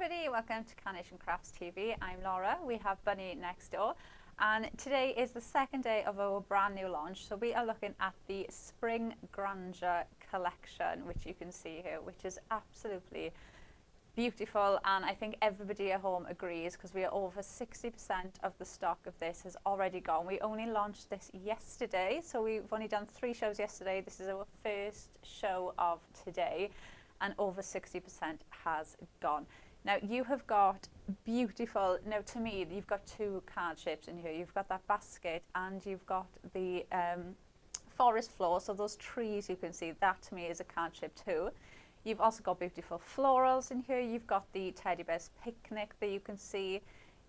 everybody, welcome to Carnation Crafts TV. I'm Laura, we have Bunny next door, and today is the second day of our brand new launch. So we are looking at the Spring Grandeur collection, which you can see here, which is absolutely beautiful, and I think everybody at home agrees because we are over 60% of the stock of this has already gone. We only launched this yesterday, so we've only done 3 shows yesterday. This is our first show of today, and over 60% has gone. Now you have got beautiful, now to me you've got 2 card shapes in here. You've got that basket and you've got the forest floor, so those trees you can see, that to me is a card shape too. You've also got beautiful florals in here. You've got the teddy bear's picnic that you can see.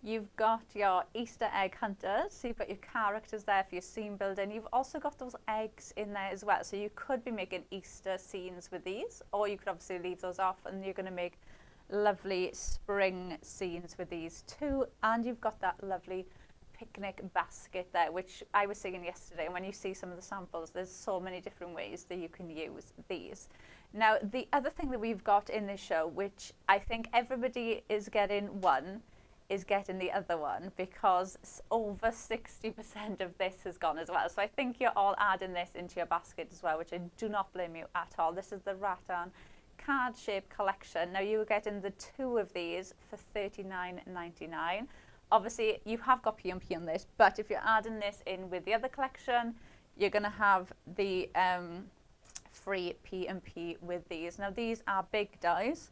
You've got your Easter egg hunters, so you've got your characters there for your scene building. You've also got those eggs in there as well, so you could be making Easter scenes with these, or you could obviously leave those off and you're going to make lovely spring scenes with these too. And you've got that lovely picnic basket there, which I was saying yesterday, and when you see some of the samples, there's so many different ways that you can use these. Now the other thing that we've got in this show, which I think everybody is getting one, is getting the other one, because over 60% of this has gone as well. So I think you're all adding this into your basket as well, which I do not blame you at all. This is the Rattan card shape collection. Now you are getting the 2 of these for $39.99. Obviously you have got P&P on this, but if you're adding this in with the other collection, you're going to have the free P&P with these. Now these are big dies.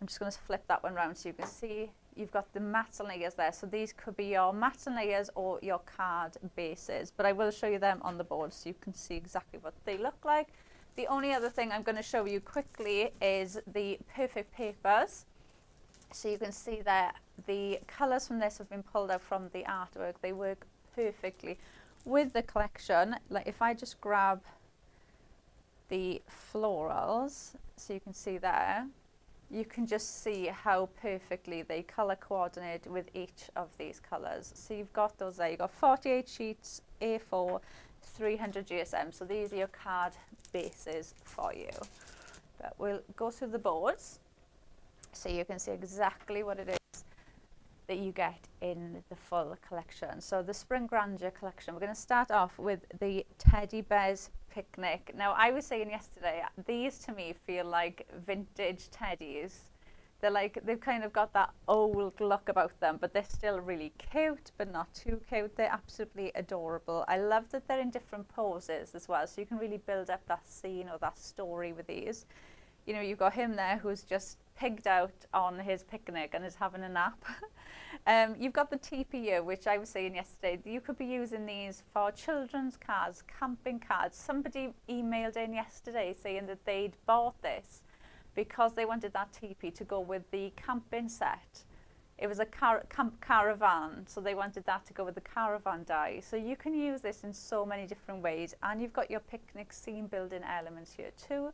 I'm just going to flip that one around so you can see. You've got the mats and layers there, so these could be your mats and layers or your card bases, but I will show you them on the board so you can see exactly what they look like. The only other thing I'm going to show you quickly is the perfect papers. So you can see that the colours from this have been pulled out from the artwork. They work perfectly with the collection. Like if I just grab the florals, so you can see there, you can just see how perfectly they colour coordinate with each of these colours. So you've got those there, you've got 48 sheets, A4, 300 GSM, so these are your card bases for you. But we'll go through the boards so you can see exactly what it is that you get in the full collection. So the Spring Grandeur collection, we're going to start off with the teddy bear's picnic. Now I was saying yesterday, these to me feel like vintage teddies. They're like, they've kind of got that old look about them, but they're still really cute, but not too cute. They're absolutely adorable. I love that they're in different poses as well, so you can really build up that scene or that story with these. You know, you've got him there who's just pigged out on his picnic and is having a nap. You've got the TPU, which I was saying yesterday, you could be using these for children's cards, camping cards. Somebody emailed in yesterday saying that they'd bought this because they wanted that TP to go with the camping set. It was a caravan, so they wanted that to go with the caravan die. So you can use this in so many different ways, and you've got your picnic scene building elements here too.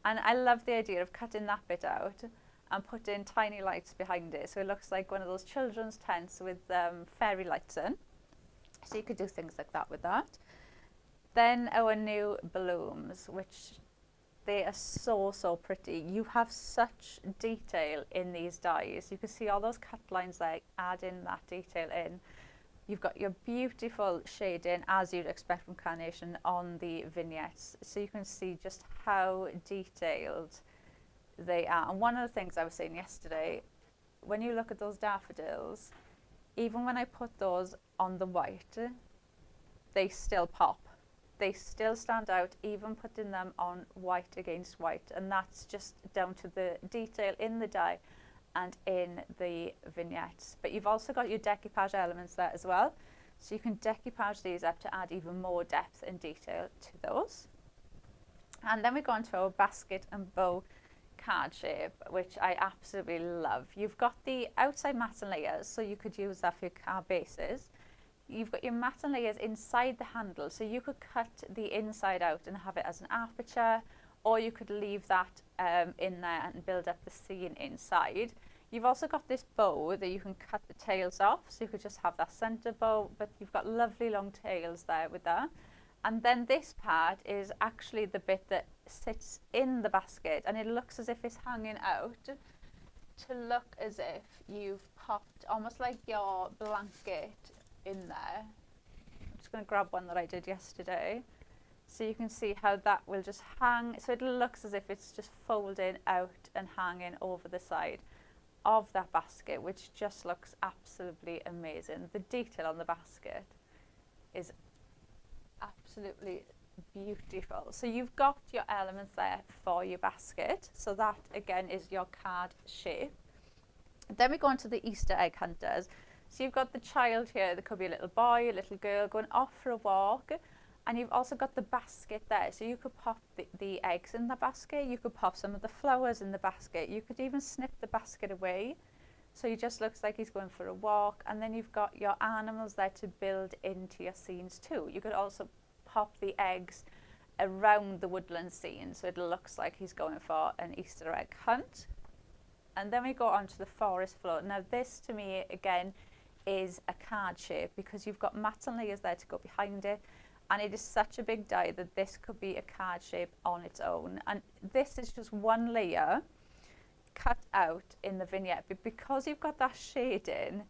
And I love the idea of cutting that bit out and putting tiny lights behind it, so it looks like one of those children's tents with fairy lights in. So you could do things like that with that. Then our new balloons, which they are so pretty. You have such detail in these dies. You can see all those cut lines there, adding that detail in. You've got your beautiful shading, as you'd expect from Carnation, on the vignettes. So you can see just how detailed they are. And one of the things I was saying yesterday, when you look at those daffodils, even when I put those on the white, they still pop. They still stand out, even putting them on white against white. And that's just down to the detail in the die and in the vignettes. But you've also got your decoupage elements there as well. So you can decoupage these up to add even more depth and detail to those. And then we go on to our basket and bow card shape, which I absolutely love. You've got the outside mat and layers, so you could use that for your card bases. You've got your mat and layers inside the handle, so you could cut the inside out and have it as an aperture, or you could leave that in there and build up the scene inside. You've also got this bow that you can cut the tails off, so you could just have that center bow, but you've got lovely long tails there with that. And then this part is actually the bit that sits in the basket, and it looks as if it's hanging out. to look as if you've popped almost like your blanket in there. I'm just going to grab one that I did yesterday. So you can see how that will just hang. So it looks as if it's just folding out and hanging over the side of that basket, which just looks absolutely amazing. The detail on the basket is absolutely beautiful. So you've got your elements there for your basket. So that again is your card shape. Then we go on to the Easter egg hunters. So you've got the child here, there could be a little boy, a little girl going off for a walk. And you've also got the basket there, so you could pop the eggs in the basket, you could pop some of the flowers in the basket, you could even snip the basket away. So he just looks like he's going for a walk. And then you've got your animals there to build into your scenes too. You could also pop the eggs around the woodland scene, so it looks like he's going for an Easter egg hunt. And then we go on to the forest floor. Now this to me again is a card shape, because you've got mats and layers there to go behind it. And it is such a big die that this could be a card shape on its own. And this is just one layer cut out in the vignette. But because you've got that shading,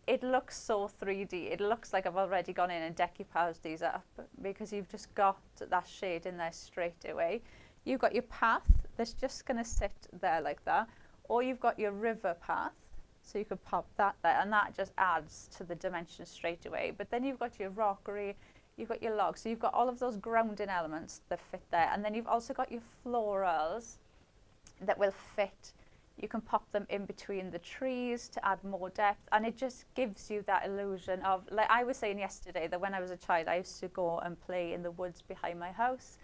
it looks so 3D. It looks like I've already gone in and decoupaged these up, because you've just got that shade in there straight away. You've got your path that's just going to sit there like that. Or you've got your river path. So you could pop that there, and that just adds to the dimension straight away. But then you've got your rockery, you've got your logs, so you've got all of those grounding elements that fit there. And then you've also got your florals that will fit. You can pop them in between the trees to add more depth, and it just gives you that illusion of, like I was saying yesterday, that when I was a child I used to go and play in the woods behind my house,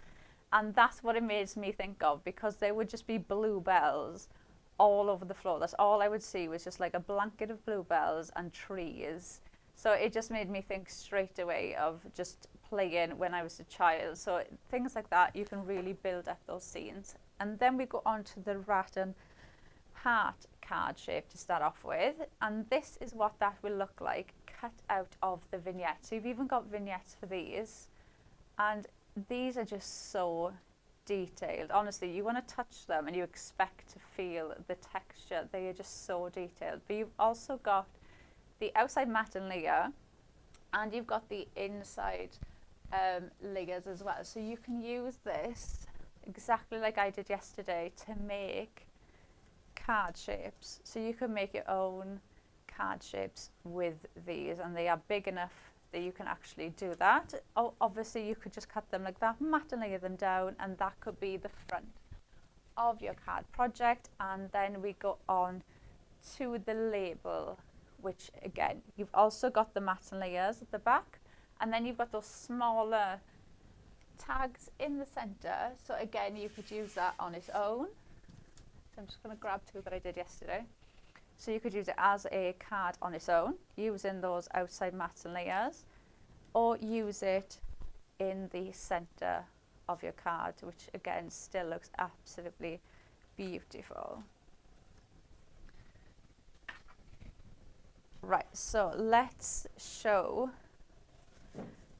and that's what it made me think of, because there would just be bluebells all over the floor. That's all I would see, was just like a blanket of bluebells and trees. So it just made me think straight away of just playing when I was a child. So things like that, you can really build up those scenes. And then we go on to the Rattan heart card shape to start off with. And this is what that will look like cut out of the vignette. So you've even got vignettes for these. And these are just so detailed. Honestly, you want to touch them and you expect to feel the texture. They are just so detailed. But you've also got the outside matte layer, and you've got the inside layers as well. So you can use this exactly like I did yesterday to make card shapes. So you can make your own card shapes with these, and they are big enough that you can actually do that. Obviously you could just cut them like that, matte and layer them down, and that could be the front of your card project. And then we go on to the label, which again, you've also got the matte and layers at the back, and then you've got those smaller tags in the center. So again, you could use that on its own. So I'm just going to grab two that I did yesterday. So you could use it as a card on its own, using those outside matte and layers, or use it in the center of your card, which again still looks absolutely beautiful. Right, so let's show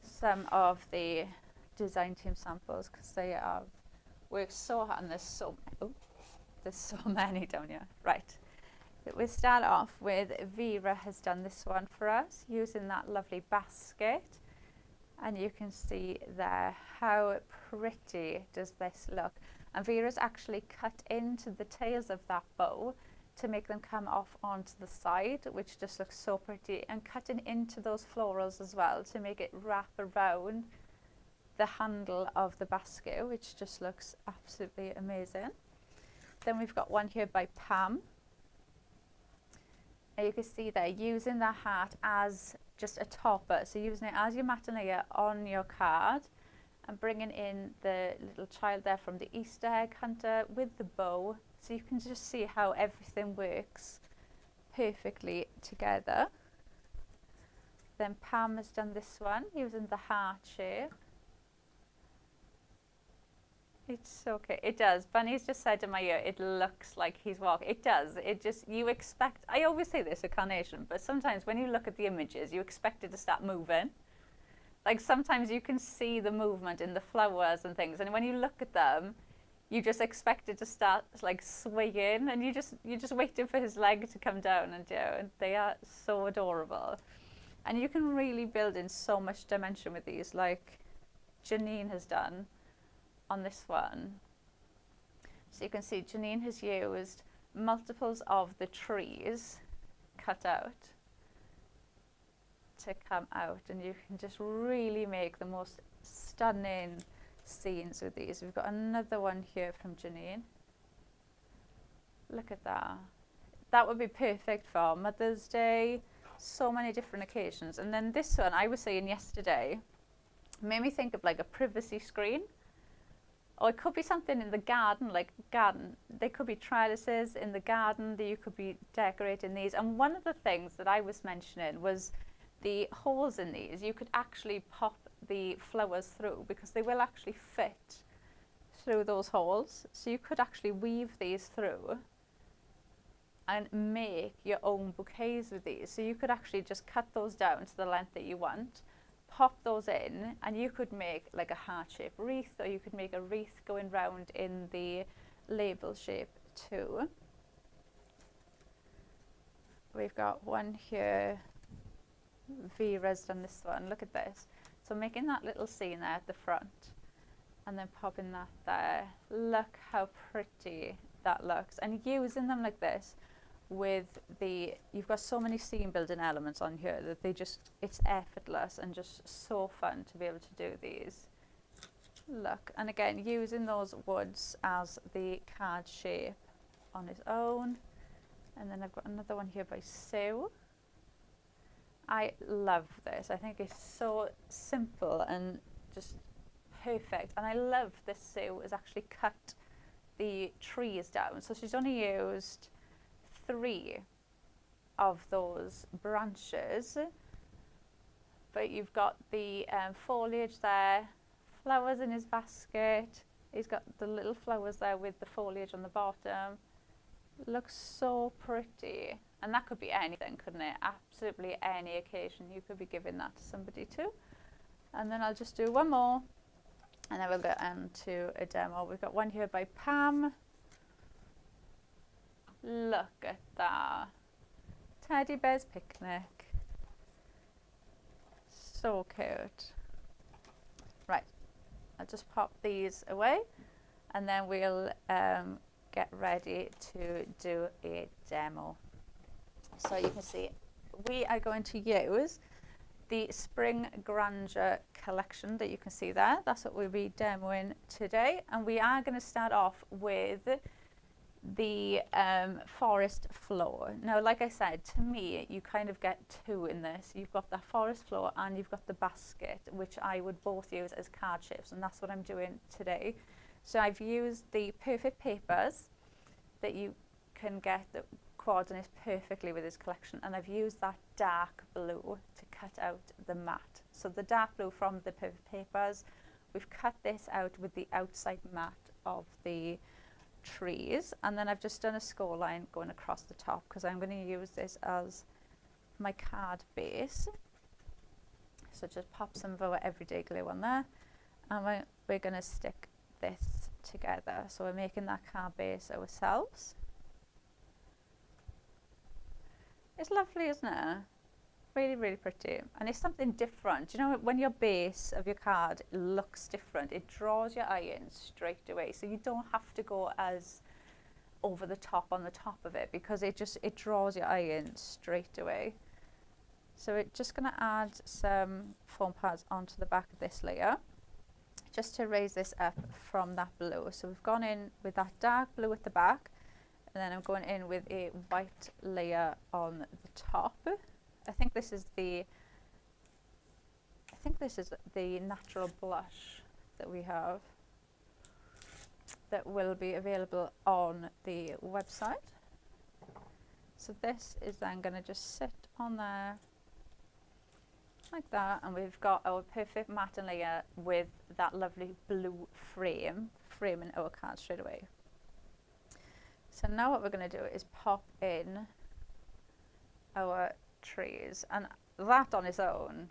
some of the design team samples, because they are worked so hard, and there's so many down here. Right, we start off with Vera has done this one for us using that lovely basket, and you can see there how pretty does this look. And Vera's actually cut into the tails of that bow to make them come off onto the side, which just looks so pretty, and cutting into those florals as well to make it wrap around the handle of the basket, which just looks absolutely amazing. Then we've got one here by Pam, and you can see there using the heart as just a topper, so using it as your matte layer on your card, and bringing in the little child there from the Easter egg hunter with the bow. So you can just see how everything works perfectly together. Then Pam has done this one using the heart shape. It's okay. It does. Bunny's just said in my ear, it looks like he's walking. It does. It just, you expect, I always say this with Carnation, but sometimes when you look at the images, you expect it to start moving. Like sometimes you can see the movement in the flowers and things, and when you look at them, you just expect it to start like swaying, and you're just waiting for his leg to come down and do. And they are so adorable, and you can really build in so much dimension with these, like Janine has done on this one. So you can see Janine has used multiples of the trees cut out to come out, and you can just really make the most stunning scenes with these. We've got another one here from Janine. Look at that. That would be perfect for Mother's Day, so many different occasions. And then this one, I was saying yesterday, made me think of like a privacy screen. Or it could be something in the garden, like garden. There could be trellises in the garden that you could be decorating these. And one of the things that I was mentioning was the holes in these. You could actually pop the flowers through, because they will actually fit through those holes. So you could actually weave these through and make your own bouquets with these. So you could actually just cut those down to the length that you want, pop those in, and you could make like a heart-shaped wreath, or you could make a wreath going round in the label shape too. We've got one here. Vera's done this one. Look at this. So making that little scene there at the front, and then popping that there. Look how pretty that looks. And using them like this with the, you've got so many scene building elements on here that they just, it's effortless and just so fun to be able to do these. Look, and again, using those woods as the card shape on its own. And then I've got another one here by Sue. I love this. I think it's so simple and just perfect. And I love this Sue has actually cut the trees down. So she's only used 3 of those branches. But you've got the foliage there, flowers in his basket. He's got the little flowers there with the foliage on the bottom. Looks so pretty. And that could be anything, couldn't it? Absolutely any occasion you could be giving that to somebody too. And then I'll just do one more, and then we'll go into a demo. We've got one here by Pam. Look at that. Teddy Bear's Picnic. So cute. Right, I'll just pop these away, and then we'll get ready to do a demo. So you can see we are going to use the Spring Grandeur collection that you can see there. That's what we'll be demoing today. And we are going to start off with the forest floor. Now, like I said, to me, you kind of get 2 in this. You've got the forest floor and you've got the basket, which I would both use as card shapes. And that's what I'm doing today. So I've used the perfect papers that you can get that coordinates perfectly with this collection, and I've used that dark blue to cut out the mat. So the dark blue from the perfect papers, we've cut this out with the outside mat of the trees, and then I've just done a score line going across the top because I'm going to use this as my card base. So just pop some of our everyday glue on there, and we're going to stick this together. So we're making that card base ourselves. It's lovely, isn't it? Really, really pretty. And it's something different. You know, when your base of your card looks different, it draws your eye in straight away. So you don't have to go as over the top on the top of it, because it draws your eye in straight away. So we're just going to add some foam pads onto the back of this layer, just to raise this up from that blue. So we've gone in with that dark blue at the back, and then I'm going in with a white layer on the top. I think this is the natural blush that we have that will be available on the website. So this is then going to just sit on there like that, and we've got our perfect matte layer with that lovely blue framing our card straight away. So now what we're going to do is pop in our trees, and that on its own,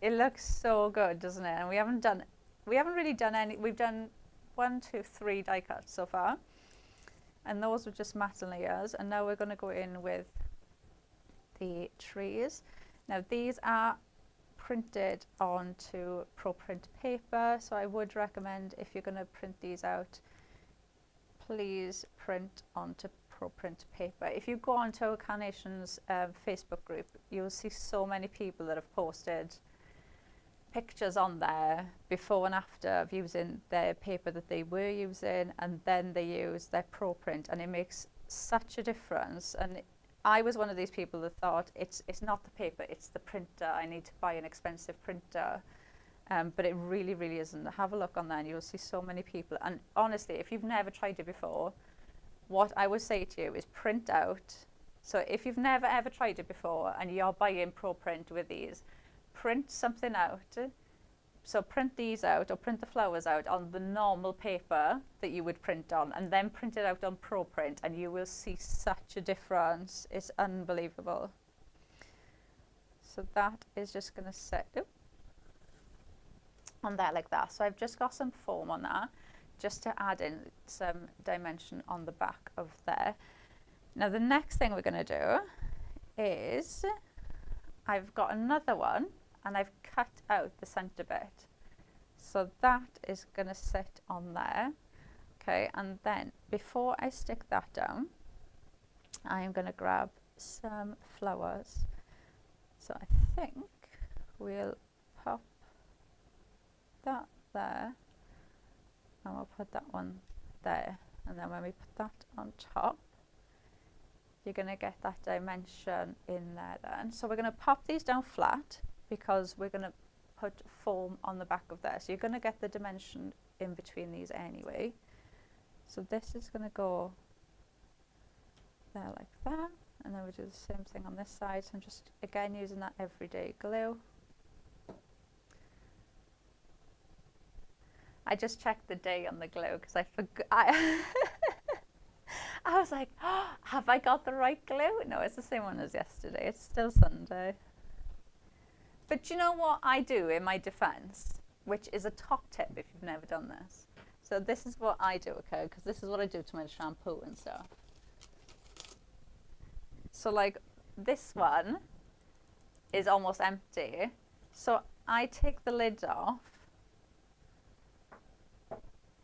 it looks so good, doesn't it? And we haven't really done any. We've done 1, 2, 3 die cuts so far, and those were just matte layers. And now we're going to go in with the trees. Now these are printed onto Pro Print paper, so I would recommend, if you're going to print these out, please print onto Pro Print paper. If you go onto our Carnation's Facebook group, you'll see so many people that have posted pictures on there before and after of using their paper that they were using, and then they use their Pro Print, and it makes such a difference. And I was one of these people that thought it's not the paper, it's the printer. I need to buy an expensive printer. But it really, really isn't. Have a look on there and you'll see so many people. And honestly, if you've never tried it before, what I would say to you is print out. So if you've never ever tried it before and you're buying Pro Print with these, print something out. So print these out, or print the flowers out on the normal paper that you would print on, and then print it out on Pro Print, and you will see such a difference. It's unbelievable. So that is just going to set on there like that. So I've just got some foam on that, just to add in some dimension on the back of there. Now the next thing we're going to do is, I've got another one and I've cut out the center bit. So that is going to sit on there. Okay, and then before I stick that down, I am going to grab some flowers. So I think we'll pop that there, and we'll put that one there, and then when we put that on top, you're going to get that dimension in there then. So we're going to pop these down flat because we're going to put foam on the back of there, so you're going to get the dimension in between these anyway. So this is going to go there like that, and then we do the same thing on this side. So I'm just again using that everyday glue. I just checked the day on the glue because I forgot. I was like, oh, have I got the right glue? No, it's the same one as yesterday. It's still Sunday. But you know what I do in my defense, which is a top tip if you've never done this. So this is what I do, okay? Because this is what I do to my shampoo and stuff. So like this one is almost empty. So I take the lid off.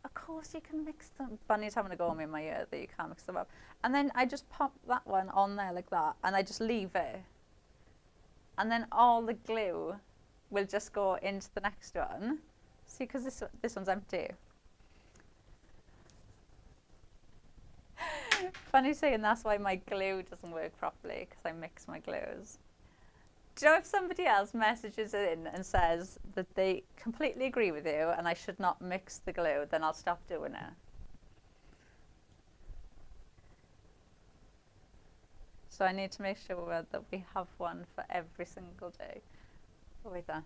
Of course you can mix them. Bunny's having a go at me in my ear that you can't mix them up. And then I just pop that one on there like that, and I just leave it. And then all the glue will just go into the next one. See, because this one's empty. Funny saying that's why my glue doesn't work properly, because I mix my glues. Do you know, if somebody else messages in and says that they completely agree with you and I should not mix the glue, then I'll stop doing it. So I need to make sure that we have one for every single day. Oh, wait there.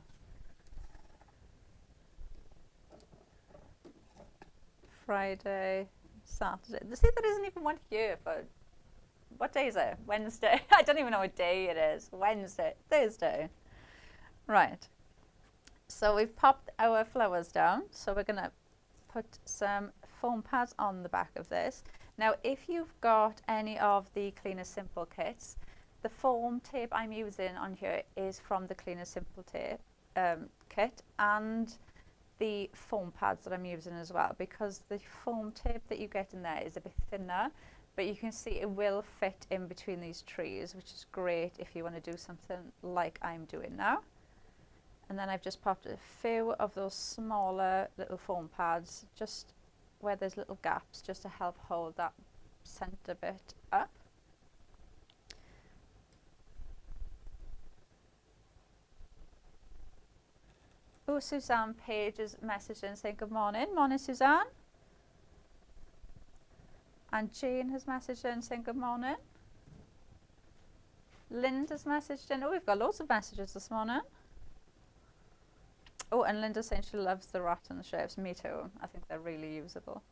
Friday, Saturday. See, there isn't even one here for, what day is it? Wednesday. I don't even know what day it is. Wednesday, Thursday. Right. So we've popped our flowers down. So we're going to put some foam pads on the back of this. Now, if you've got any of the Clean & Simple kits, the foam tape I'm using on here is from the Clean & Simple tape kit, and the foam pads that I'm using as well, because the foam tape that you get in there is a bit thinner, but you can see it will fit in between these trees, which is great if you want to do something like I'm doing now. And then I've just popped a few of those smaller little foam pads just where there's little gaps, just to help hold that center bit up. Oh, Suzanne Page is messaging saying good morning. Morning, Suzanne. And Jane has messaged in saying good morning. Linda's messaged in. Oh, we've got loads of messages this morning. Oh, and Linda's saying she loves the Rattan shapes. Me too. I think they're really usable.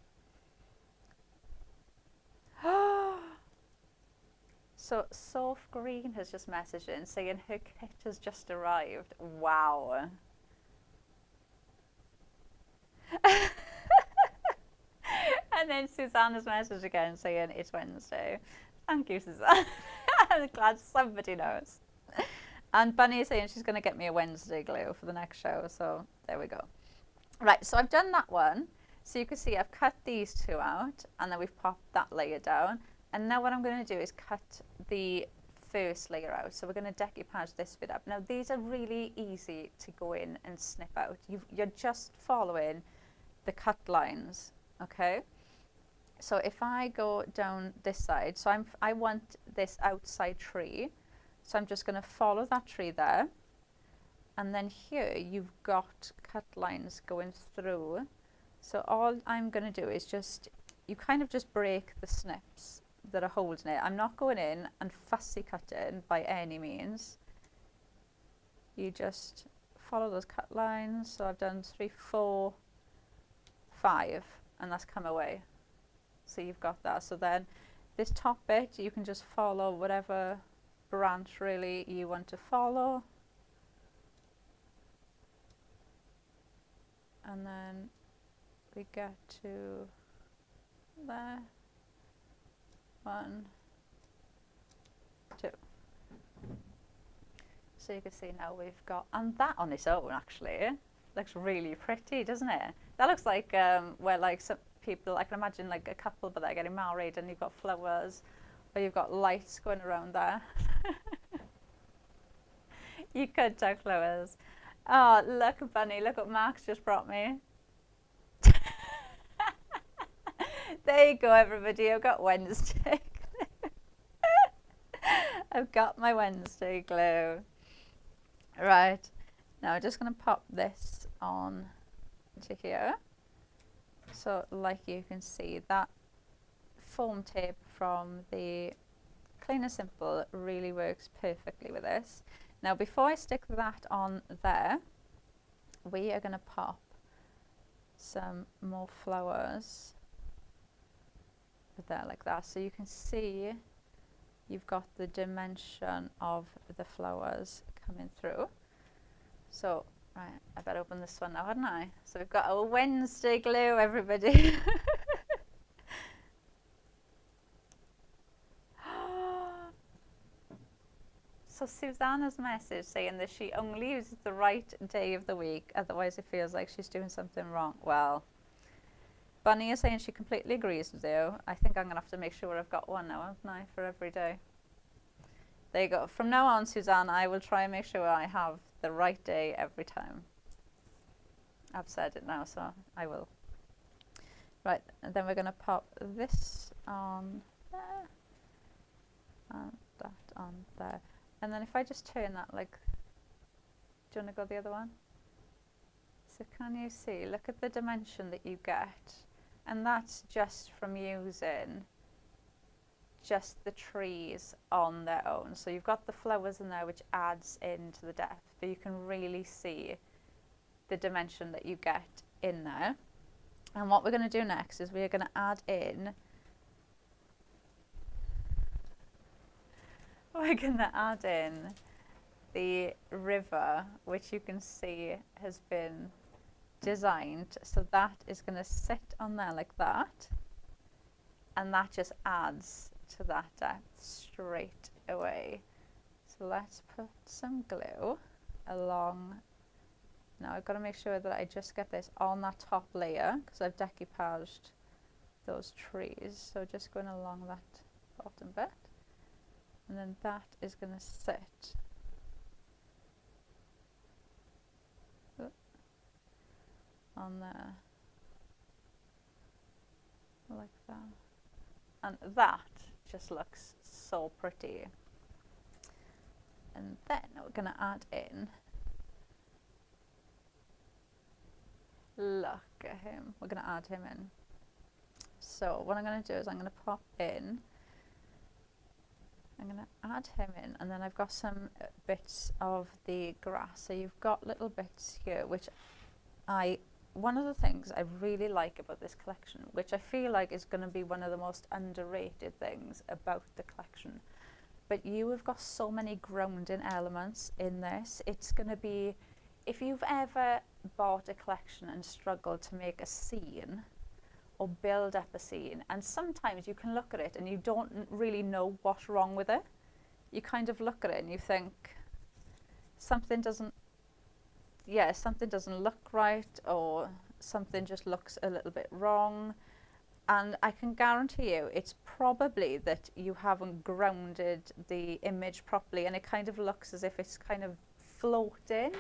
So Soft Green has just messaged in saying her kit has just arrived. Wow. And then Susanna's message again saying it's Wednesday. Thank you, Susanna. I'm glad somebody knows. And Bunny is saying she's going to get me a Wednesday glue for the next show. So there we go. Right, so I've done that one. So you can see I've cut these two out and then we've popped that layer down. And now what I'm going to do is cut the first layer out. So we're going to decoupage this bit up. Now these are really easy to go in and snip out. You're just following the cut lines, okay? So if I go down this side, so I want this outside tree. So I'm just going to follow that tree there. And then here you've got cut lines going through. So all I'm going to do is you kind of just break the snips that are holding it. I'm not going in and fussy cutting by any means. You just follow those cut lines. So I've done 3, 4, 5, and that's come away. So you've got that. So then this top bit, you can just follow whatever branch really you want to follow. And then we get to there. 1, 2. So you can see now we've got, and that on its own actually looks really pretty, doesn't it? That looks like where like some people, I can imagine like a couple but they're getting married and you've got flowers or you've got lights going around there. You could tuck flowers. Oh, look, Bunny, look what Max just brought me. There you go, everybody. I've got Wednesday glue. I've got my Wednesday glue. Right. Now I'm just going to pop this on to here. So like you can see, that foam tape from the Clean and Simple really works perfectly with this. Now before I stick that on there, we are going to pop some more flowers there like that. So you can see you've got the dimension of the flowers coming through. So right, I better open this one now, hadn't I? So we've got our Wednesday glue, everybody. So Susanna's message saying that she only uses the right day of the week, otherwise it feels like she's doing something wrong. Well, Bunny is saying she completely agrees with you. I think I'm going to have to make sure I've got one now, haven't I, for every day. There you go. From now on, Susanna, I will try and make sure I have the right day every time. I've said it now, so I will. Right, and then we're going to pop this on there, and that on there. And then if I just turn that like, do you want to go the other one? So can you see, look at the dimension that you get. And that's just from using just the trees on their own. So you've got the flowers in there which adds into the depth, but you can really see the dimension that you get in there. And what we're going to do next is we're going to add in, the river, which you can see has been designed. So that is going to sit on there like that, and that just adds to that depth straight away. So let's put some glue along. Now I've got to make sure that I just get this on that top layer because I've decoupaged those trees. So just going along that bottom bit, and then that is going to sit on there like that, and that just looks so pretty. And then we're going to add in, look at him, we're going to add him in. So what I'm going to do is I'm going to pop in, I'm going to add him in, and then I've got some bits of the grass. So you've got little bits here, which one of the things I really like about this collection, which I feel like is going to be one of the most underrated things about the collection, but you have got so many grounding elements in this. It's going to be, if you've ever bought a collection and struggled to make a scene, or build up a scene. And sometimes you can look at it and you don't really know what's wrong with it. You kind of look at it and you think something doesn't look right, or something just looks a little bit wrong. And I can guarantee you it's probably that you haven't grounded the image properly, and it kind of looks as if it's kind of floating,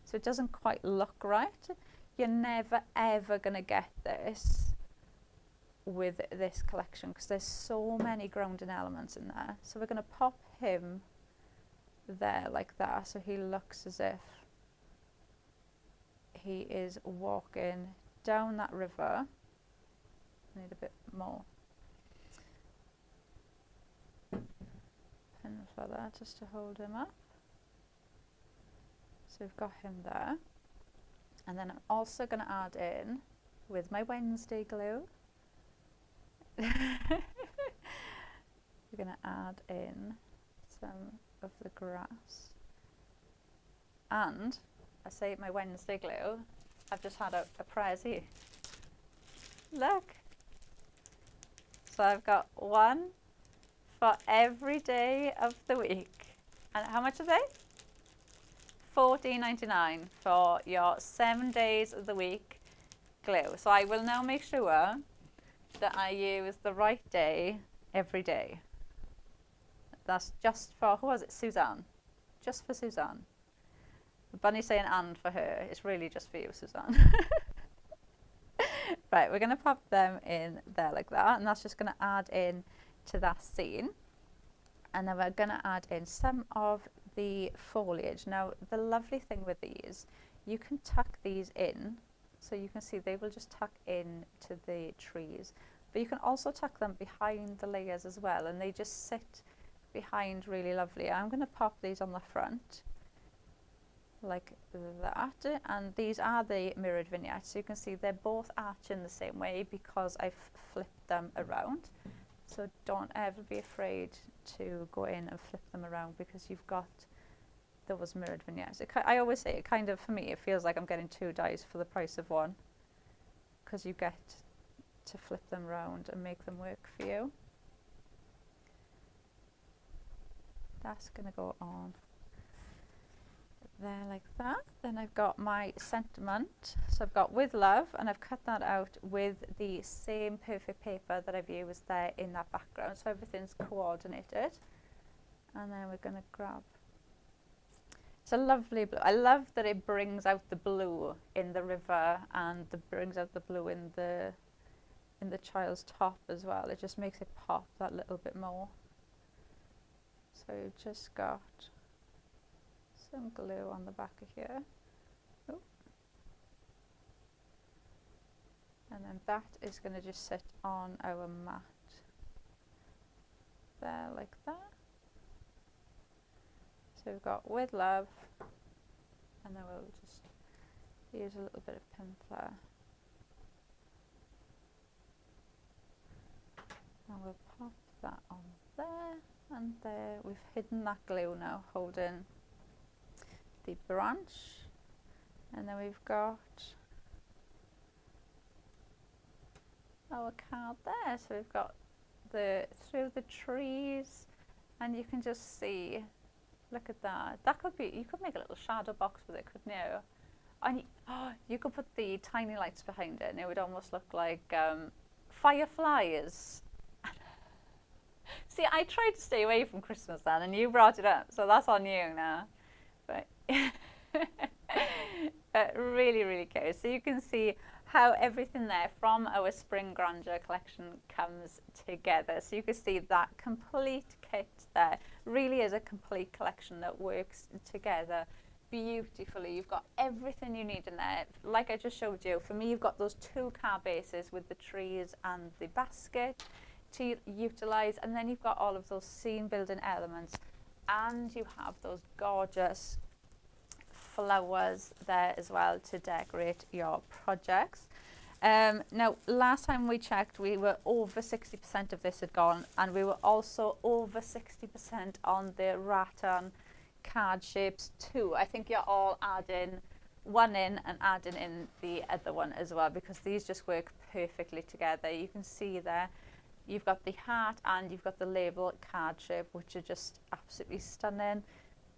so it doesn't quite look right. You're never ever going to get this with this collection because there's so many grounding elements in there. So we're going to pop him there like that, so he looks as if he is walking down that river. I need a bit more pin for that just to hold him up. So we've got him there, and then I'm also going to add in with my Wednesday glue we're going to add in some of the grass. And I say my Wednesday glue, I've just had a prezi. Look. So I've got one for every day of the week. And how much are they? $14.99 for your 7 days of the week glue. So I will now make sure that I use the right day every day. That's just for, who was it? Suzanne. Just for Suzanne. Bunny's saying and for her. It's really just for you, Suzanne. Right, we're going to pop them in there like that, and that's just going to add in to that scene. And then we're going to add in some of the foliage. Now, the lovely thing with these, you can tuck these in, so you can see they will just tuck in to the trees. But you can also tuck them behind the layers as well, and they just sit behind really lovely. I'm going to pop these on the front like that, and these are the mirrored vignettes, so you can see they're both arching the same way because I've flipped them around. So don't ever be afraid to go in and flip them around because you've got those mirrored vignettes. I always say it kind of, for me, it feels like I'm getting 2 dies for the price of 1, because you get to flip them around and make them work for you. That's going to go on there like that. Then I've got my sentiment, so I've got with love, and I've cut that out with the same perfect paper that I've used there in that background, so everything's coordinated. And then we're going to grab, it's a lovely blue. I love that it brings out the blue in the river, and brings out the blue in the child's top as well. It just makes it pop that little bit more. So you've just got some glue on the back of here. Ooh. And then that is going to just sit on our mat there like that. So we've got with love, and then we'll just use a little bit of pin flare. And we'll pop that on there, and there. We've hidden that glue now, holding the branch. And then we've got our card there. So we've got through the trees, and you can just see, look at that. That could be, you could make a little shadow box with it, couldn't you? And you could put the tiny lights behind it, and it would almost look like fireflies. See, I tried to stay away from Christmas then, and you brought it up, so that's on you now. But really, really cute. So you can see how everything there from our Spring Grandeur collection comes together. So you can see that complete kit there really is a complete collection that works together beautifully. You've got everything you need in there. Like I just showed you, for me, you've got those 2 card bases with the trees and the basket to utilize, and then you've got all of those scene building elements, and you have those gorgeous flowers there as well to decorate your projects. Now, last time we checked, we were over 60% of this had gone, and we were also over 60% on the Rattan card shapes too. I think you're all adding one in and adding in the other one as well, because these just work perfectly together. You can see there you've got the heart and you've got the label card shape, which are just absolutely stunning.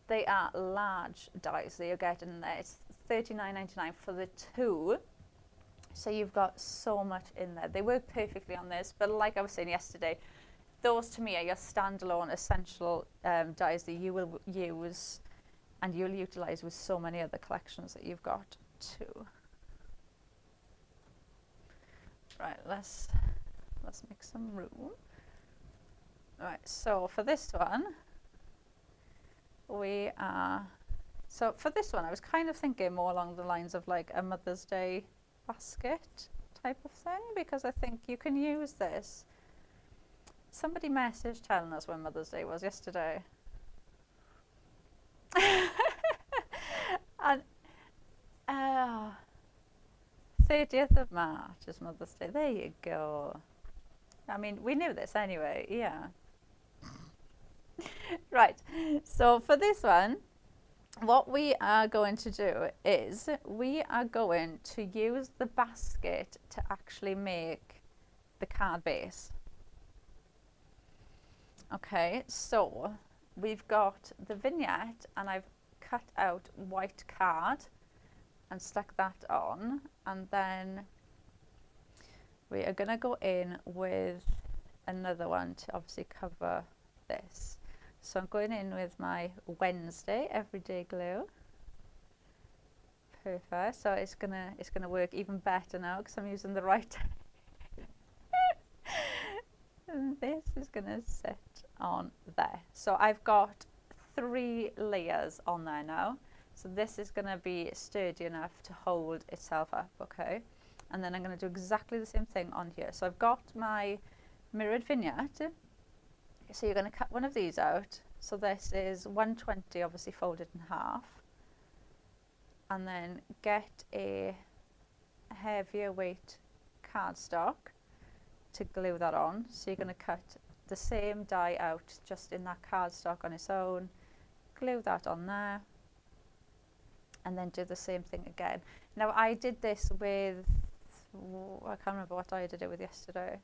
They are large dies that you're getting there. It's $39.99 for the two. So you've got so much in there. They work perfectly on this, but like I was saying yesterday, those to me are your standalone essential dies that you will use and you'll utilize with so many other collections that you've got too. Right, let's make some room. Right, so for this one, so for this one I was kind of thinking more along the lines of like a Mother's Day basket type of thing, because I think you can use this. Somebody messaged telling us when Mother's Day was yesterday. And 30th of March is Mother's Day. There you go. I mean, we knew this anyway, yeah. Right, so for this one, what we are going to do is we are going to use the basket to actually make the card base. Okay, so we've got the vignette and I've cut out white card and stuck that on, and then we are going to go in with another one to obviously cover this. So I'm going in with my Wednesday Everyday Glue. Perfect. So it's gonna work even better now because I'm using the right. And this is gonna sit on there. So I've got 3 layers on there now. So this is gonna be sturdy enough to hold itself up, okay? And then I'm gonna do exactly the same thing on here. So I've got my mirrored vignette. So you're going to cut one of these out. So this is 120, obviously folded in half. And then get a heavier weight cardstock to glue that on. So you're going to cut the same die out just in that cardstock on its own. Glue that on there. And then do the same thing again. Now I did this with, I can't remember what die I did it with yesterday.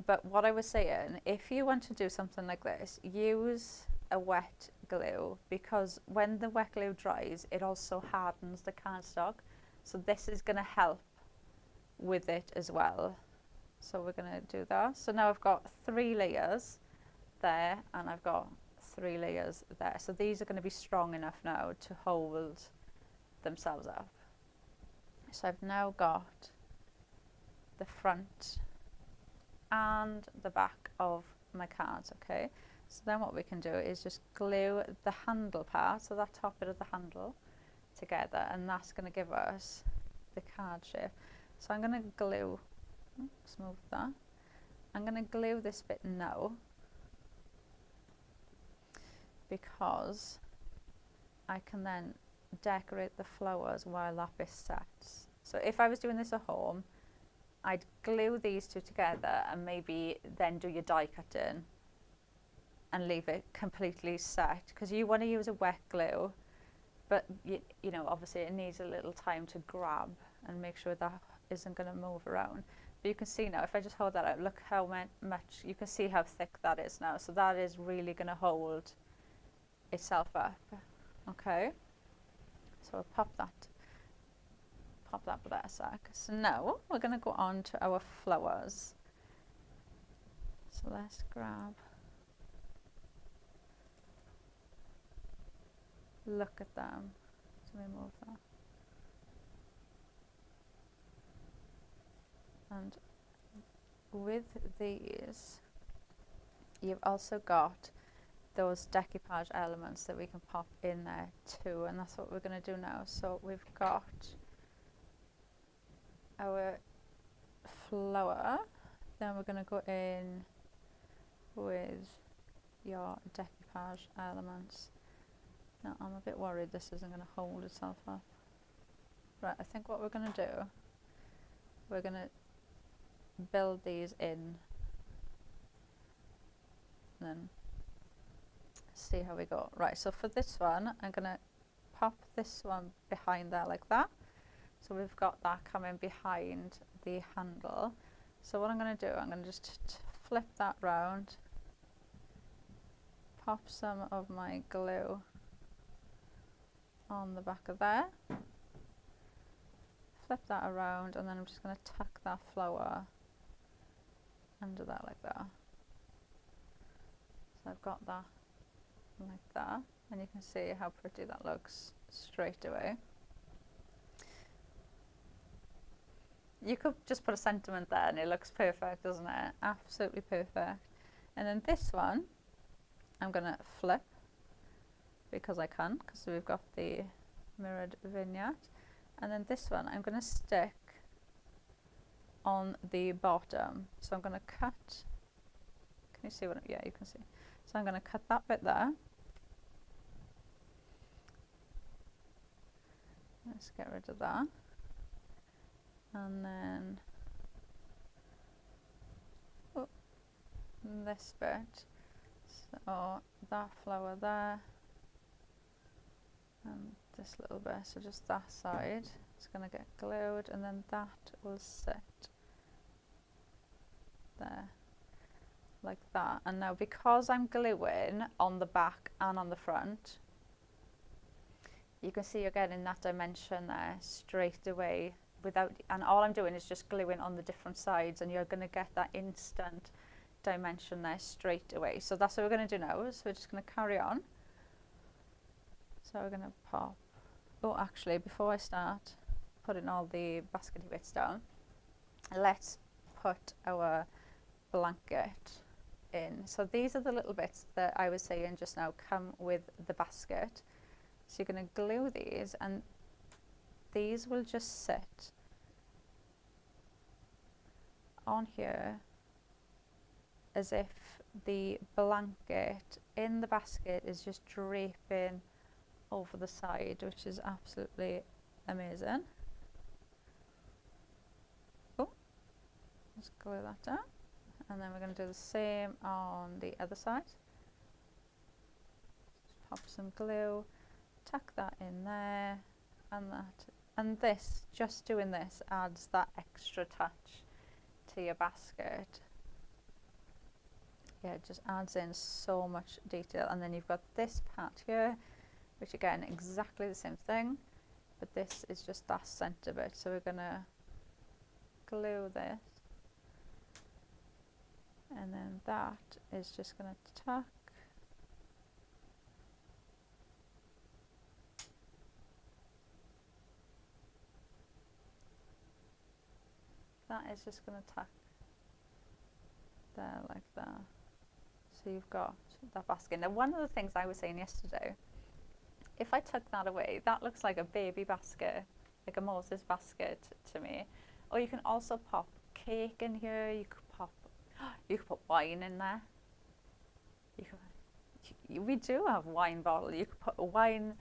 But what I was saying, if you want to do something like this, use a wet glue, because when the wet glue dries, it also hardens the cardstock. So this is going to help with it as well. So we're going to do that. So now I've got 3 layers there, and I've got 3 layers there. So these are going to be strong enough now to hold themselves up. So I've now got the front and the back of my cards, okay? So then what we can do is just glue the handle part, so that top bit of the handle, together, and that's going to give us the card shape. So I'm going to glue, smooth that, I'm going to glue this bit now, because I can then decorate the flowers while that bit sets. So if I was doing this at home, I'd glue these two together and maybe then do your die cutting and leave it completely set, because you want to use a wet glue, but you know, obviously it needs a little time to grab and make sure that isn't going to move around. But you can see now, if I just hold that out, look how much, you can see how thick that is now. So that is really going to hold itself up. Okay, so I'll pop that there a sec. So now we're going to go on to our flowers. So let's grab, look at them. So remove that. And with these, you've also got those decoupage elements that we can pop in there too, and that's what we're going to do now. So we've got our flower, then we're going to go in with your decoupage elements. Now I'm a bit worried this isn't going to hold itself up. Right, I think what we're going to do, we're going to build these in, and then see how we go. Right, so for this one I'm going to pop this one behind there like that. So we've got that coming behind the handle. So what I'm going to do, I'm going to just flip that round, pop some of my glue on the back of there, flip that around, and then I'm just going to tuck that flower under that like that. So I've got that like that, and you can see how pretty that looks straight away. You could just put a sentiment there and it looks perfect, doesn't it? Absolutely perfect. And then this one I'm going to flip because I can, because we've got the mirrored vignette. And then this one I'm going to stick on the bottom. So I'm going to cut, can you see what, yeah, you can see. So I'm going to cut that bit there. Let's get rid of that. And then this bit, so that flower there, and this little bit, so just that side is going to get glued, and then that will sit there like that. And now because I'm gluing on the back and on the front, you can see you're getting that dimension there straight away without, and all I'm doing is just gluing on the different sides, and you're going to get that instant dimension there straight away. So that's what we're going to do now. So we're just going to carry on. So we're going to pop, oh actually before I start putting all the baskety bits down, let's put our blanket in. So these are the little bits that I was saying just now come with the basket. So you're going to glue these, and these will just sit on here as if the blanket in the basket is just draping over the side, which is absolutely amazing. Oh, let's glue that down, and then we're going to do the same on the other side. Just pop some glue, tuck that in there, and that, and this, just doing this adds that extra touch to your basket. Yeah, it just adds in so much detail. And then you've got this part here, which again exactly the same thing, but this is just that center bit. So we're going to glue this, and then that is just going to tuck. That is just going to tuck there like that. So you've got that basket. Now one of the things I was saying yesterday, if I took that away, that looks like a baby basket, like a Moses basket to me. Or you can also pop cake in here, you could put wine in there. We do have wine bottle, you could put wine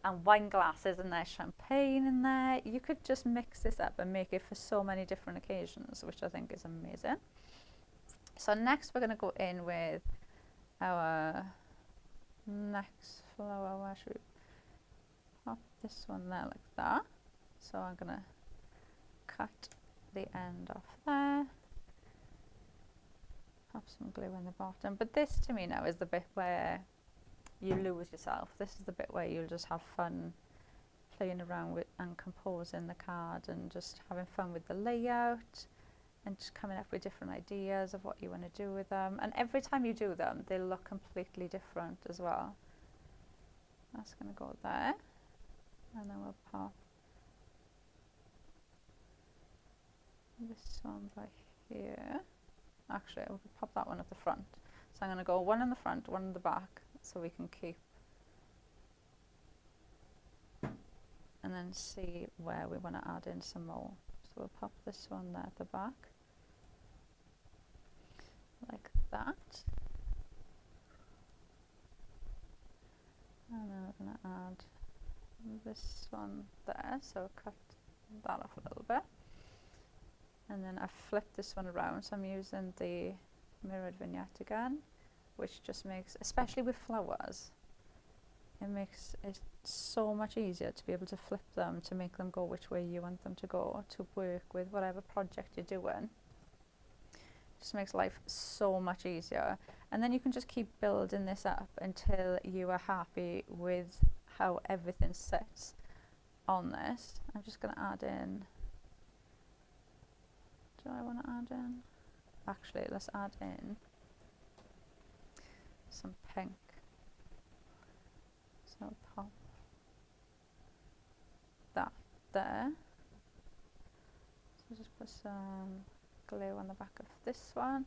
and wine glasses in there, champagne in there. You could just mix this up and make it for so many different occasions, which I think is amazing. So next we're going to go in with our next flower. Where should we pop this one there like that? So I'm going to cut the end off there, pop some glue in the bottom. But this to me now is the bit where you lose yourself. This is the bit where you'll just have fun playing around with and composing the card and just having fun with the layout and just coming up with different ideas of what you want to do with them. And every time you do them, they look completely different as well. That's going to go there, and then we'll pop this one by here. Actually, we'll pop that one at the front. So I'm going to go one in the front, one in the back, so we can keep, and then see where we want to add in some more. So we'll pop this one there at the back, like that. And then we're going to add this one there, so cut that off a little bit. And then I flipped this one around, so I'm using the mirrored vignette again, which just makes, especially with flowers, it so much easier to be able to flip them to make them go which way you want them to go, to work with whatever project you're doing. Just makes life so much easier. And then you can just keep building this up until you are happy with how everything sits on this. I'm just going to add in, do I want to add in? Actually, let's add in some pink. So pop that there. So just put some glue on the back of this one.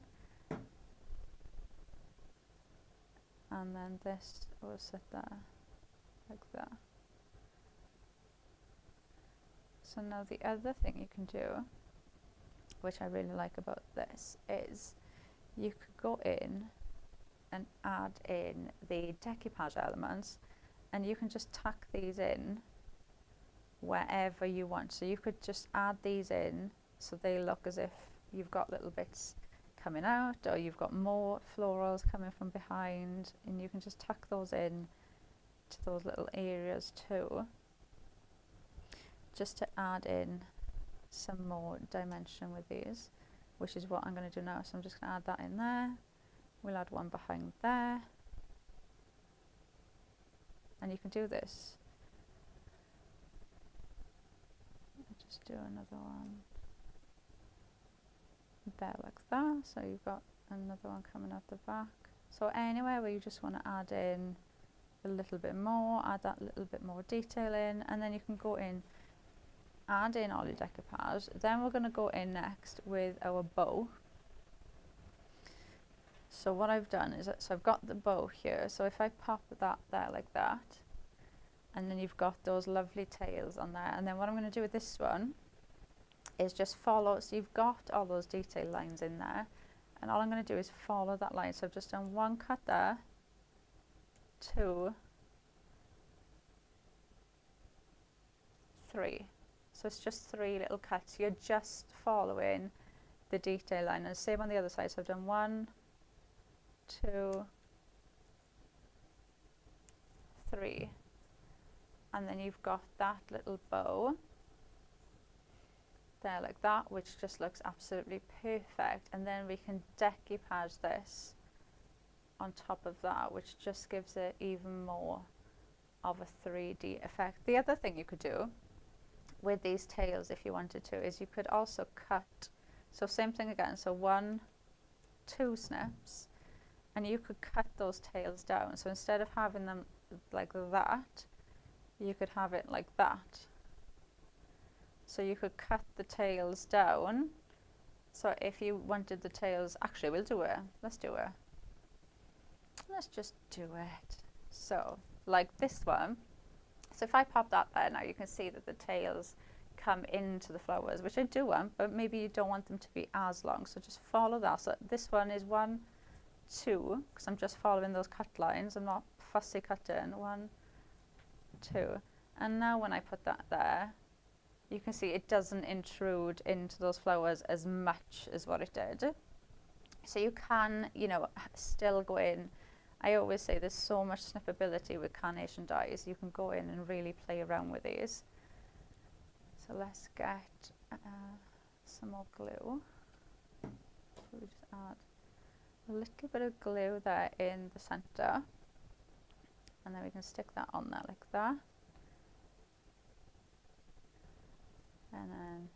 And then this will sit there like that. So now the other thing you can do, which I really like about this, is you could go in and add in the decoupage elements, and you can just tack these in wherever you want. So you could just add these in so they look as if you've got little bits coming out, or you've got more florals coming from behind, and you can just tuck those in to those little areas too, just to add in some more dimension with these, which is what I'm going to do now. So I'm just going to add that in there. We'll add one behind there, and you can do this. I'll just do another one there like that. So you've got another one coming out the back. So anywhere where you just want to add in a little bit more, add that little bit more detail in, and then you can go in, add in all your decoupage. Then we're going to go in next with our bow. So what I've done is, so I've got the bow here, so if I pop that there like that, and then you've got those lovely tails on there, and then what I'm going to do with this one is just follow, so you've got all those detail lines in there, and all I'm going to do is follow that line. So I've just done one cut there, 2, 3. So it's just 3 little cuts. You're just following the detail line, and same on the other side. So I've done 1, 2, 3, and then you've got that little bow there like that, which just looks absolutely perfect. And then we can decoupage this on top of that, which just gives it even more of a 3D effect. The other thing you could do with these tails, if you wanted to, is you could also cut, so same thing again, so 1, 2 snips, and you could cut those tails down. So instead of having them like that, you could have it like that. So you could cut the tails down. So if you wanted the tails, actually we'll do it, let's do it. Let's just do it. So like this one, so if I pop that there, now you can see that the tails come into the flowers, which I do want, but maybe you don't want them to be as long. So just follow that. So this one is 1, 2, because I'm just following those cut lines. I'm not fussy cutting. 1, 2. And now when I put that there, you can see it doesn't intrude into those flowers as much as what it did. So you can, you know, still go in. I always say there's so much snippability with carnation dies. You can go in and really play around with these. So let's get some more glue. So we just add a little bit of glue there in the center, and then we can stick that on there like that. And then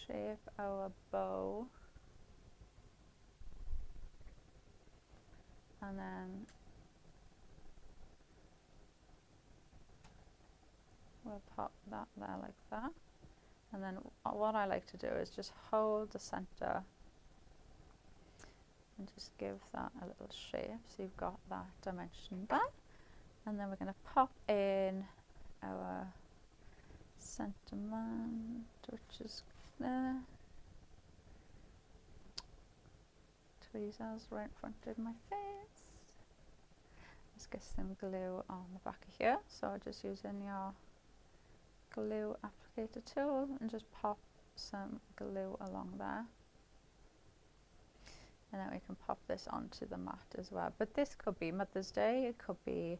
shape our bow, and then we'll pop that there like that. And then what I like to do is just hold the center and just give that a little shape, so you've got that dimension there. And then we're going to pop in our sentiment, which is there. Tweezers right in front of my face. Let's get some glue on the back of here. So just using your glue applicator tool and just pop some glue along there. And then we can pop this onto the mat as well. But this could be Mother's Day, it could be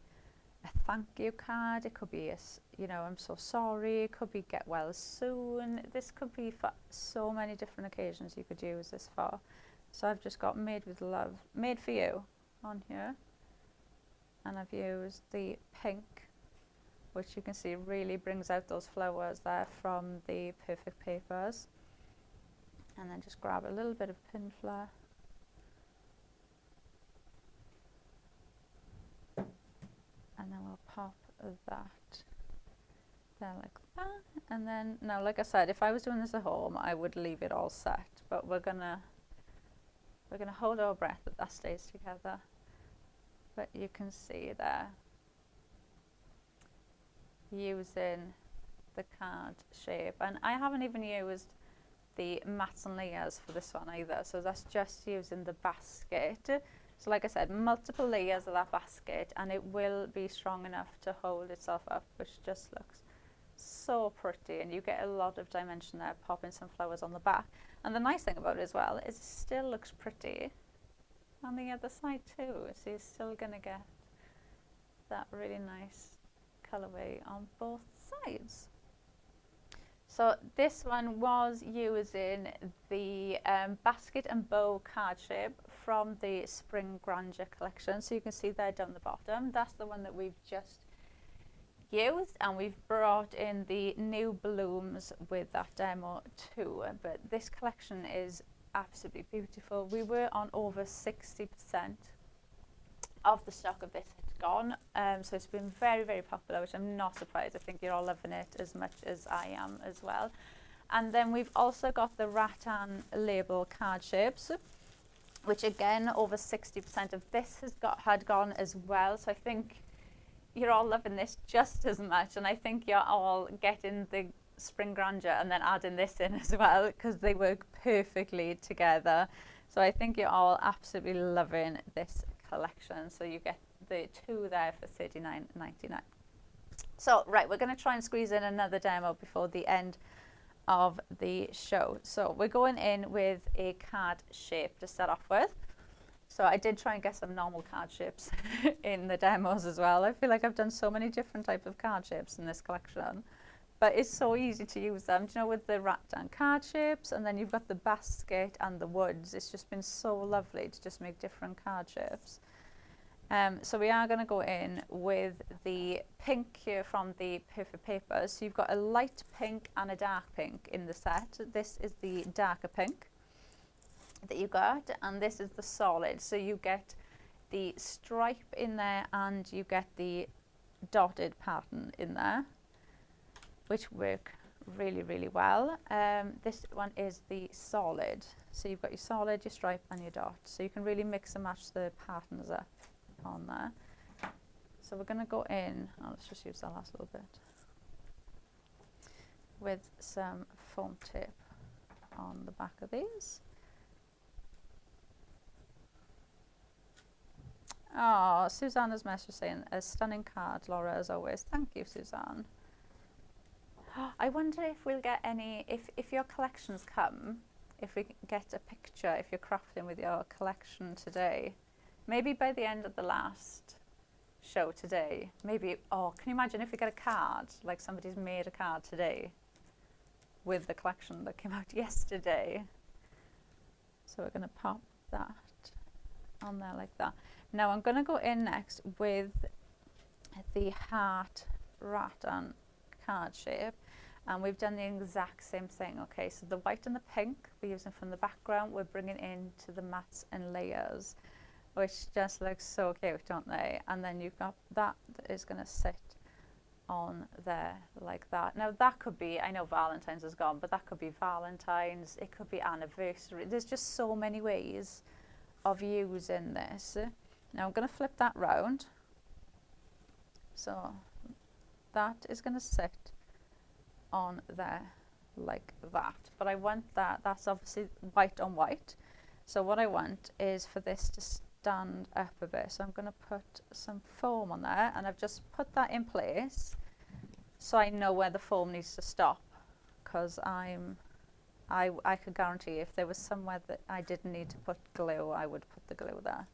a thank you card, it could be a, you know, I'm so sorry, it could be get well soon. This could be for so many different occasions you could use this for. So I've just got made with love, made for you on here. And I've used the pink, which you can see really brings out those flowers there from the Perfect Papers. And then just grab a little bit of pin flare. And then we'll pop that there like that. And then, now like I said, if I was doing this at home, I would leave it all set. But we're gonna hold our breath that that stays together. But you can see there, using the card shape. And I haven't even used the mats and layers for this one either. So that's just using the basket. So like I said, multiple layers of that basket, and it will be strong enough to hold itself up, which just looks so pretty. And you get a lot of dimension there, popping some flowers on the back. And the nice thing about it as well is it still looks pretty on the other side too. So you're still going to get that really nice colorway on both sides. So this one was using the basket and bow card shape from the Spring Grandeur collection. So you can see there down the bottom, that's the one that we've just used, and we've brought in the new blooms with that demo too. But this collection is absolutely beautiful. We were on over 60% of the stock of this had gone, so it's been very, very popular, which I'm not surprised. I think you're all loving it as much as I am as well. And then we've also got the Rattan label card shapes, which again, over 60% of this had gone as well. So I think you're all loving this just as much, and I think you're all getting the Spring Grandeur and then adding this in as well, because they work perfectly together. So I think you're all absolutely loving this collection. So you get the two there for $39.99. So right, we're going to try and squeeze in another demo before the end of the show. So we're going in with a card shape to start off with. So I did try and get some normal card shapes in the demos as well. I feel like I've done so many different types of card shapes in this collection, but it's so easy to use them. Do you know, with the Rattan card shapes, and then you've got the basket and the woods. It's just been so lovely to just make different card shapes. So we are going to go in with the pink here from the Perfect Papers. So you've got a light pink and a dark pink in the set. This is the darker pink that you got, and this is the solid. So you get the stripe in there, and you get the dotted pattern in there, which work really, really well. This one is the solid. So you've got your solid, your stripe, and your dot. So you can really mix and match the patterns up on there. So we're going to go in, let's just use that last little bit, with some foam tape on the back of these. Oh, Susanna's message saying, a stunning card, Laura, as always. Thank you, Suzanne. I wonder if we'll get any, if your collections come, if we get a picture, if you're crafting with your collection today, maybe by the end of the last show today, maybe, oh, can you imagine if we get a card, like somebody's made a card today with the collection that came out yesterday. So we're going to pop that on there like that. Now I'm going to go in next with the heart rattan card shape, and we've done the exact same thing. Okay, so the white and the pink we're using from the background, we're bringing into the mats and layers, which just looks so cute, don't they? And then you've got that is going to sit on there like that. Now that could be, I know Valentine's is gone, but that could be Valentine's, it could be anniversary. There's just so many ways of using this. Now I'm going to flip that round. So that is going to sit on there like that. But I want that, that's obviously white on white. So what I want is for this to stand up a bit. So I'm going to put some foam on there, and I've just put that in place so I know where the foam needs to stop, because I'm I could guarantee if there was somewhere that I didn't need to put glue, I would put the glue there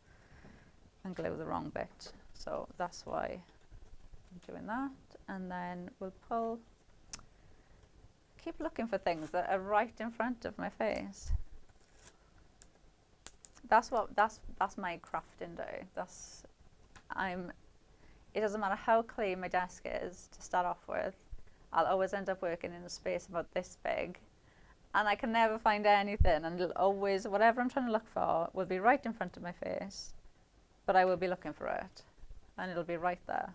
and glue the wrong bit. So that's why I'm doing that. And then we'll pull, keep looking for things that are right in front of my face. That's my crafting day. It doesn't matter how clean my desk is to start off with, I'll always end up working in a space about this big, and I can never find anything, and it'll always, whatever I'm trying to look for will be right in front of my face, but I will be looking for it, and it'll be right there.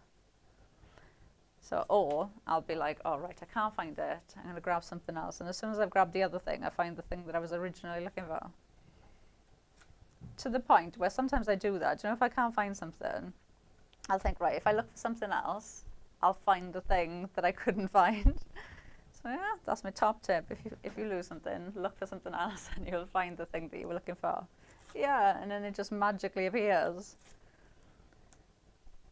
So, or I'll be like, oh right, I can't find it, I'm going to grab something else, and as soon as I've grabbed the other thing, I find the thing that I was originally looking for. To the point where sometimes I do that. Do you know, if I can't find something, I'll think, right, if I look for something else, I'll find the thing that I couldn't find. So yeah, that's my top tip. If you lose something, look for something else and you'll find the thing that you were looking for. Yeah, and then it just magically appears.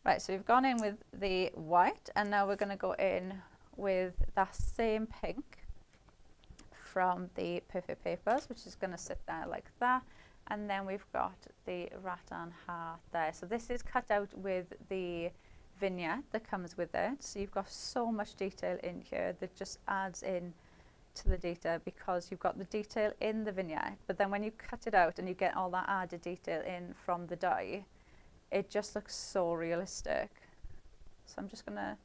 Right, so we've gone in with the white, and now we're going to go in with that same pink from the Perfect Papers, which is going to sit there like that. And then we've got the rattan heart there. So this is cut out with the vignette that comes with it. So you've got so much detail in here that just adds in to the detail, because you've got the detail in the vignette, but then when you cut it out and you get all that added detail in from the die, it just looks so realistic. So I'm just going to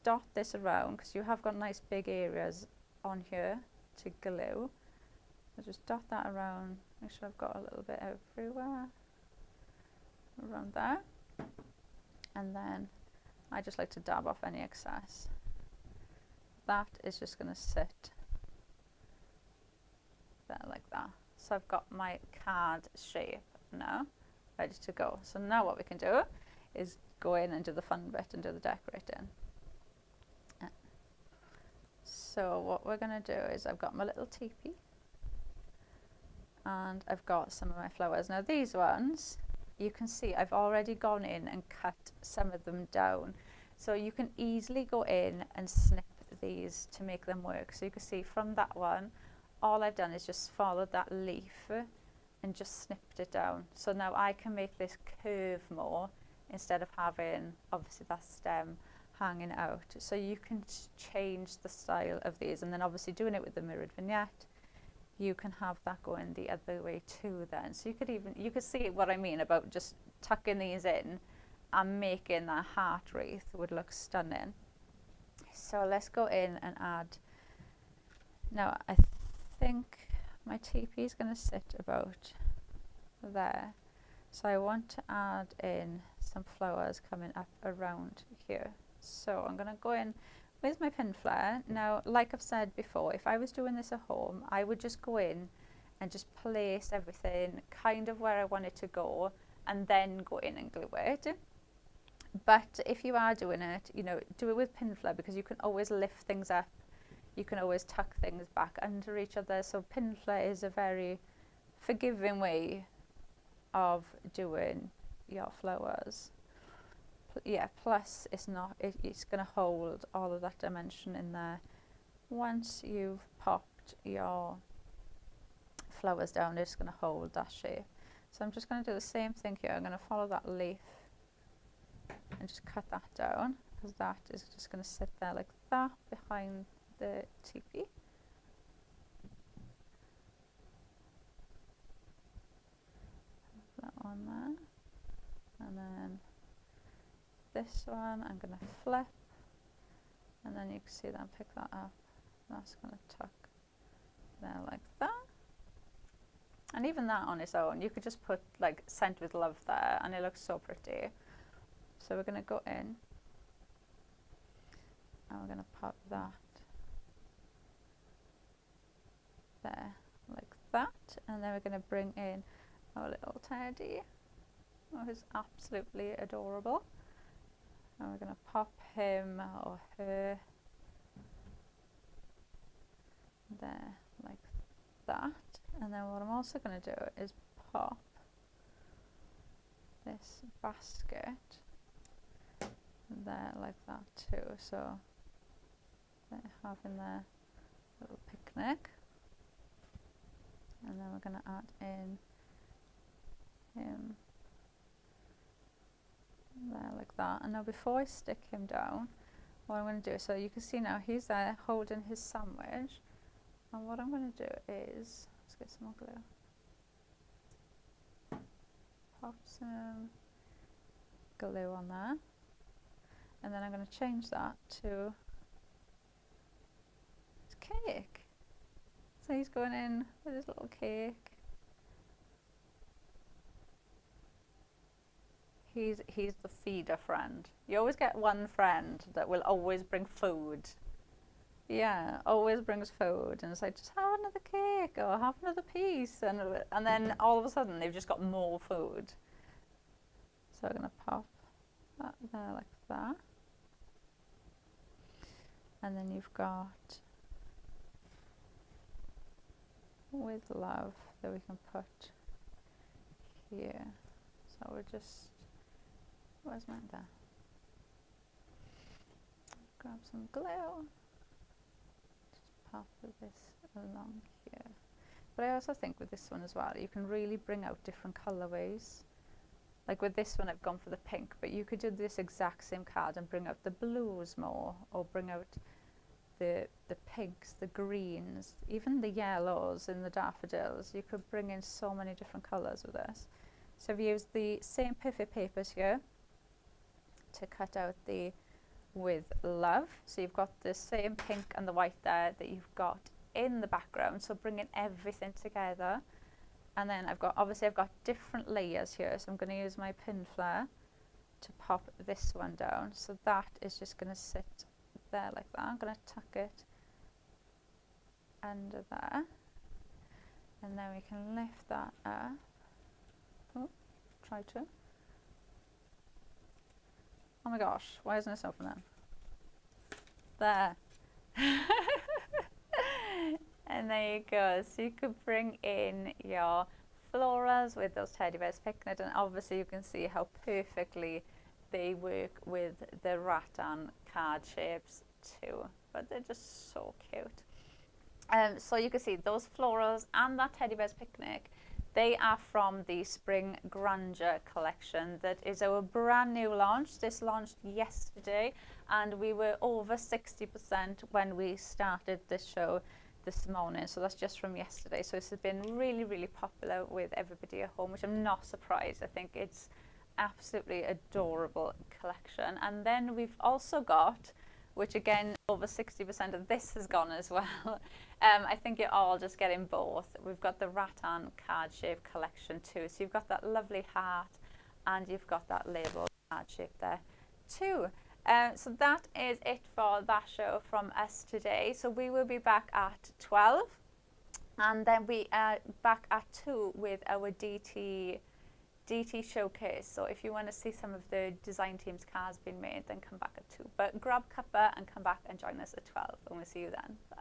dot this around, because you have got nice big areas on here to glue. So just dot that around, make sure I've got a little bit everywhere around there, and then I just like to dab off any excess. That is just going to sit there like that. So I've got my card shape now ready to go. So now what we can do is go in and do the fun bit and do the decorating. So what we're going to do is, I've got my little teepee and I've got some of my flowers. Now these ones, you can see I've already gone in and cut some of them down. So you can easily go in and snip these to make them work. So you can see from that one, all I've done is just followed that leaf and just snipped it down. So now I can make this curve more instead of having obviously that stem hanging out. So you can change the style of these, and then obviously doing it with the mirrored vignette, you can have that going the other way too then. So you could see what I mean about just tucking these in and making that heart wreath would look stunning. So let's go in and add, now I think my teepee is going to sit about there. So I want to add in some flowers coming up around here. So I'm going to go in with my pin flare. Now, like I've said before, if I was doing this at home, I would just go in and just place everything kind of where I want it to go, and then go in and glue it. But if you are doing it, you know, do it with pin flare, because you can always lift things up. You can always tuck things back under each other. So pin flare is a very forgiving way of doing your flowers. Yeah, plus it's going to hold all of that dimension in there. Once you've popped your flowers down, it's going to hold that shape. So I'm just going to do the same thing here. I'm going to follow that leaf and just cut that down, because that is just going to sit there like that behind the teepee. That one there, and then this one I'm going to flip, and then you can see that, pick that up, that's going to tuck there like that. And even that on its own, you could just put like "Sent with Love" there and it looks so pretty. So we're going to go in and we're going to pop that there like that, and then we're going to bring in our little teddy, who's absolutely adorable, and we're going to pop him or her there like that. And then what I'm also going to do is pop this basket there like that too, so they have in their little picnic. and then we're going to add in him there like that. And now before I stick him down, what I'm going to do, so you can see now he's there holding his sandwich, and what I'm going to do is, let's get some more glue, pop some glue on there, and then I'm going to change that to his cake. So he's going in with his little cake. He's the feeder friend. You always get one friend that will always bring food. Yeah, always brings food, and it's like, just have another cake or have another piece, and then all of a sudden they've just got more food. So I'm gonna pop that there like that, and then you've got with love that we can put here. So we're just, where's mine there? Grab some glue, just pop this along here. But I also think with this one as well, you can really bring out different colorways. Like with this one I've gone for the pink, but you could do this exact same card and bring out the blues more, or bring out the pinks, the greens, even the yellows and the daffodils. You could bring in so many different colours with this. So I've used the same Perfect papers here to cut out the with love. So you've got the same pink and the white there that you've got in the background, so bringing everything together. And then I've got different layers here, so I'm going to use my pin flare to pop this one down. So that is just going to sit there like that. I'm going to tuck it under there, and then we can lift that up. Oh, try to. Oh my gosh, why isn't this open then? There. And there you go. So you could bring in your florals with those teddy bears picnic, and obviously you can see how perfectly they work with the rattan card shapes too. But they're just so cute. So you can see those florals and that teddy bears picnic, they are from the Spring Grandeur collection. That is our brand new launch. This launched yesterday, and we were over 60% when we started this show this morning. So that's just from yesterday. So this has been really, really popular with everybody at home, which I'm not surprised. I think it's absolutely adorable collection. And then we've also got, which again, over 60% of this has gone as well. I think you're all just getting both. We've got the rattan card shape collection too. So you've got that lovely heart, and you've got that label card shape there too. So that is it for that show from us today. So we will be back at 12, and then we are back at 2 with our DT showcase. So if you want to see some of the design team's cards being made, then come back at 2. But grab cuppa and come back and join us at 12, and we'll see you then. Bye.